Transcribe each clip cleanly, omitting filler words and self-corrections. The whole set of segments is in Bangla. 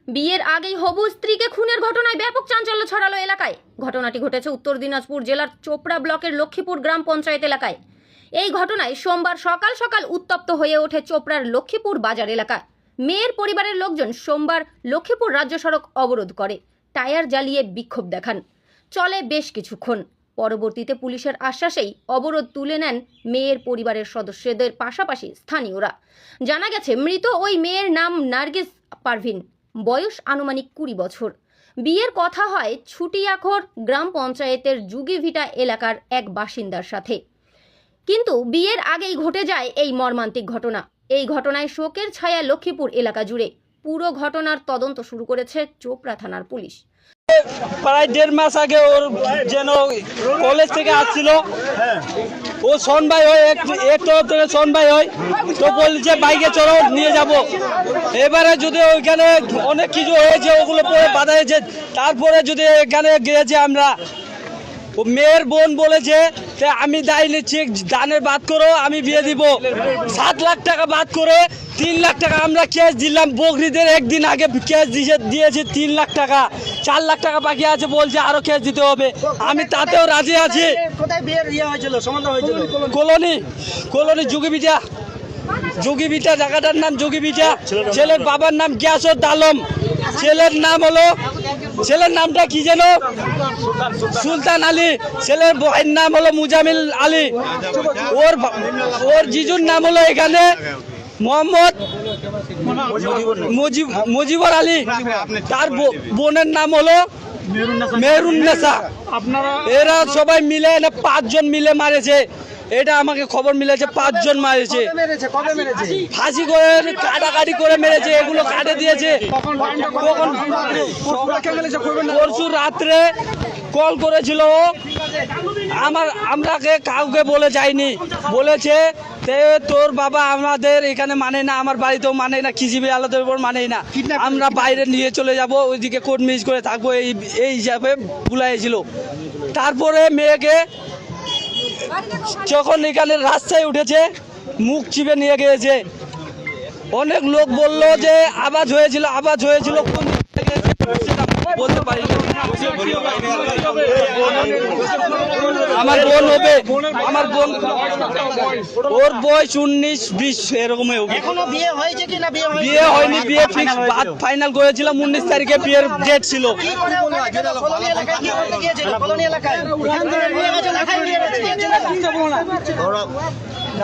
বিয়ের আগেই হবু স্ত্রীকে খুনের ঘটনায় ব্যাপক চাঞ্চল্য ছড়ালো এলাকায়। ঘটনাটি ঘটেছে উত্তর দিনাজপুর জেলার চোপড়া ব্লকের লক্ষ্মীপুর গ্রাম পঞ্চায়েত এলাকায়। এই ঘটনায় সোমবার সকাল সকাল উত্তপ্ত হয়ে ওঠে চোপড়ার লক্ষ্মীপুর বাজার এলাকা। মেয়ের পরিবারের লোকজন সোমবার লক্ষ্মীপুর রাজ্য সড়ক অবরোধ করে টায়ার জ্বালিয়ে বিক্ষোভ দেখান। চলে বেশ কিছুক্ষণ। পরবর্তীতে পুলিশের আশ্বাসেই অবরোধ তুলে নেন মেয়ের পরিবারের সদস্যদের পাশাপাশি স্থানীয়রা। জানা গেছে মৃত ওই মেয়ের নাম নার্গিস পারভিন, বয়স আনুমানিক 20 বছর। বিয়ের কথা হয় ছুটিয়াখর গ্রাম পঞ্চায়েতের যুগিভিটা এলাকার এক বাসিন্দার সাথে। কিন্তু বিয়ের আগেই ঘটে যায় এই মর্মান্তিক ঘটনা। এই ঘটনায় শোকের ছায়া লক্ষ্মীপুর এলাকা জুড়ে। পুরো ঘটনার তদন্ত শুরু করেছে চোপড়া থানার পুলিশ। প্রায় 1.5 মাস আগে ওর যেন কলেজ থেকে আসছিল, ও সনভাই হয় এক তরফ থেকে সনভাই হয়, তো বলছে বাইকে চলো নিয়ে যাব। এবারে যদি ওইখানে অনেক কিছু হয়েছে, ওগুলো পরে বাধা হয়েছে, তারপরে যদি এখানে গিয়েছে আমরা, ও মেয়ের বোন বলেছে যে আমি দায় নিচ্ছি, দানের বাদ করো, আমি বিয়ে দিব। 7 লাখ টাকা বাদ করে 3 লাখ টাকা আমরা ক্যাশ দিলাম। বকরিদের একদিন আগে ক্যাশ দিয়েছি 3 লাখ টাকা, 4 লাখ টাকা বাকি আছে, বলছে আরো ক্যাশ দিতে হবে। আমি তাতেও রাজি আছি। কোথায় বিয়ের হয়েছিল, সম্বন্ধ হয়েছিল? কলোনি যুগিভিটা, জায়গাটার নাম যুগিভিটা। ছেলের বাবার নাম গিয়াসুদ্দিন আলম, ছেলের নামটা কি যেন সুলতান আলী, ছেলের ভাইয়ের নাম হলো মুজামিল আলী, ওর জিজুর নাম হলো এখানে মোহাম্মদ মুজিবর আলী, তার বোনের নাম হলো মেহরুন্নেসা। এরা সবাই মিলে 5 জন মিলে মারেছে। এটা আমাকে খবর মিলেছে, 5 জন মারেছে। ফাঁসি করে কাটাকাটি করে মেরেছে, এগুলো কাটে দিয়েছে। পরশু রাত্রে কল করেছিল, আমরাকে কাউকে বলে যায়নি, বলেছে তোর বাবা আমাদের এখানে মানে না, আমার বাড়িতেও মানে না, খিজিবি আলাদের উপর মানে না, আমরা বাইরে নিয়ে চলে যাব, ওইদিকে কোর্ট মিস করে থাকবো, এই হিসাবে বুলাইছিল। তারপরে মেয়েকে যখন এখানে রাস্তায় উঠেছে, মুখ চিপে নিয়ে গিয়েছে। অনেক লোক বললো যে আওয়াজ হয়েছিল, কোন বলতে পারি না। আমার বোন হবে, আমার বোন, ওর বয়স 19-20 এরকমই হবে। বিয়ে হয়েছে কি না? বিয়ে হয়নি, বিয়ে ফিক্স ফাইনাল করেছিলাম 19 তারিখে, বিয়ের ডেট ছিল।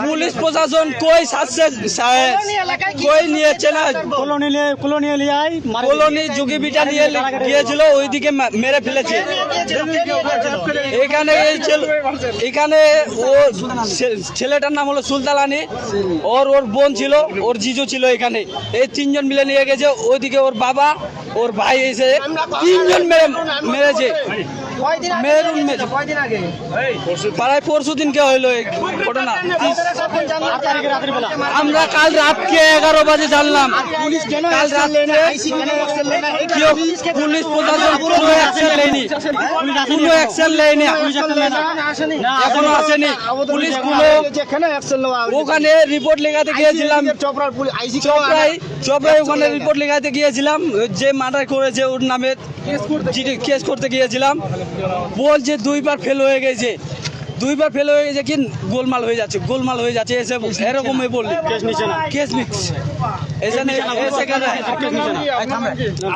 পুলিশ প্রশাসন কই নিয়েছে না, কলোনি যুগিভিটা নিয়ে গিয়েছিল, ওইদিকে মেরে ফেলেছে। এখানে ও ছেলেটার নাম হলো সুলতান আলী, ওর বোন ছিল, ওর জিজু ছিল। এখানে এই 3 জন মিলে নিয়ে গেছে। ওইদিকে ওর বাবা, ওর ভাই এসে 3 জন মেরেছে। প্রায় পরশু দিনকে হইলো এই ঘটনা। আমরা কাল রাতকে 11 বাজে জানলাম। কাল রাত্রে পুলিশ প্রশাসন কোনো অ্যাকশন লেয়নি, এখনো আসেনি পুলিশ। ওখানে রিপোর্ট লেখাতে গিয়েছিলাম, চোপড়ায় ওখানে রিপোর্ট লেখাতে গিয়েছিলাম, যে মার্ডার করেছে ওর নামে কেস করতে গিয়েছিলাম। বলছে 2বার ফেল হয়ে গেছে, কি গোলমাল হয়ে যাচ্ছে এসে এরকমই বললি কেস মিক্স।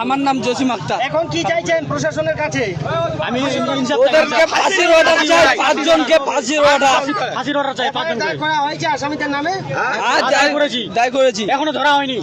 আমার নাম জসিম আক্তার। এখন কি চাইছেন প্রশাসনের কাছে? আমি ওদেরকে ফাঁসির অর্ডার চাই, 5 জনকে ফাঁসির অর্ডার চাই। 5 জনকে দায় করা হয়েছে আসামিদের নামে? দায় করেছি, এখনো ধরা হয়নি।